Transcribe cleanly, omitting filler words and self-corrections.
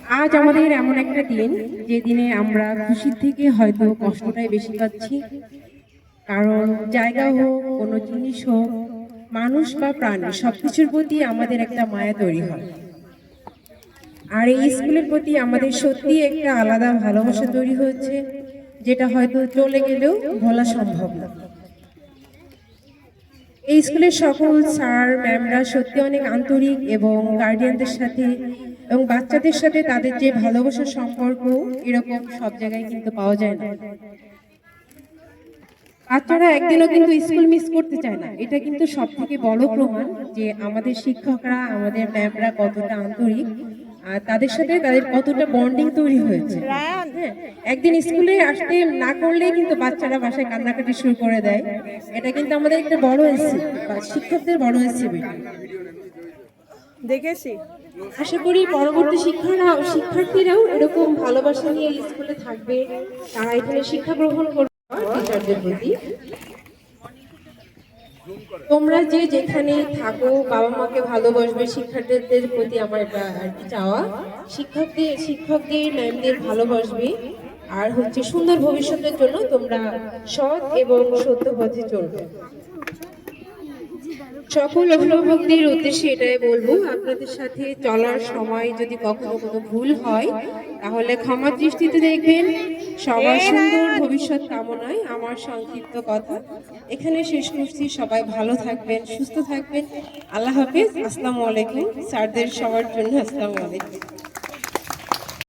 আজ আমাদের এমন একটা দিন, যে দিনে আমরা খুশির থেকে হয়তো কষ্টটাই বেশি পাচ্ছি। কারণ জায়গা হোক, কোনো জিনিস হোক, মানুষ বা প্রাণী সবকিছুর প্রতি আমাদের একটা মায়া তৈরি হয়। আর এই স্কুলের প্রতি আমাদের সত্যি একটা আলাদা ভালোবাসা তৈরি হয়েছে, যেটা হয়তো চলে গেলেও ভোলা সম্ভব না। এই স্কুলের সকল স্যার ম্যামরা সত্যি অনেক আন্তরিক, এবং গার্ডিয়ানদের সাথে এবং বাচ্চাদের সাথে তাদের যে ভালোবাসার সম্পর্ক, এরকম সব জায়গায় কিন্তু পাওয়া যায় না। বাচ্চারা একদিনও কিন্তু স্কুল মিস করতে চায় না। এটা কিন্তু সব থেকে বড় প্রমাণ যে আমাদের শিক্ষকরা, আমাদের ম্যামরা কতটা আন্তরিক, আর তাদের সাথে তাদের কতটা বন্ডিং তৈরি হয়েছে। হ্যাঁ, একদিন স্কুলে আসতে না করলেই কিন্তু বাচ্চারা বাসায় কান্নাকাটি শুরু করে দেয়। এটা কিন্তু আমাদের একটা বড় শিক্ষকদের বড় অ্যাচিভমেন্ট দেখেছি। আশা করি পরবর্তী শিক্ষার্থীরাও এরকম ভালোবাসা নিয়ে স্কুলে থাকবে, তারা এখানে শিক্ষা গ্রহণ করবে টিচারদের প্রতি। তোমরা যে যেখানে থাকো, বাবা মাকে ভালোবাসবে। শিক্ষার্থীদের প্রতি আমার এটা আর কি চাওয়া, শিক্ষকদের ম্যামদের ভালোবাসবে। আর হচ্ছে সুন্দর ভবিষ্যতের জন্য তোমরা সৎ এবং সত্য পথে চলবে। সকল অভিভাবকদের উদ্দেশ্যে এটাই বলবো, আপনাদের সাথে চলার সময় যদি কখনো কোনো ভুল হয়, তাহলে ক্ষমা দৃষ্টিতে দেখবেন। সবার সুন্দর ভবিষ্যৎ কামনায় আমার সংক্ষিপ্ত কথা এখানে শেষ করছি। সবাই ভালো থাকবেন, সুস্থ থাকবেন। আল্লাহ হাফেজ। আসসালামু আলাইকুম। স্যারদের সবার জন্য আসসালামু আলাইকুম।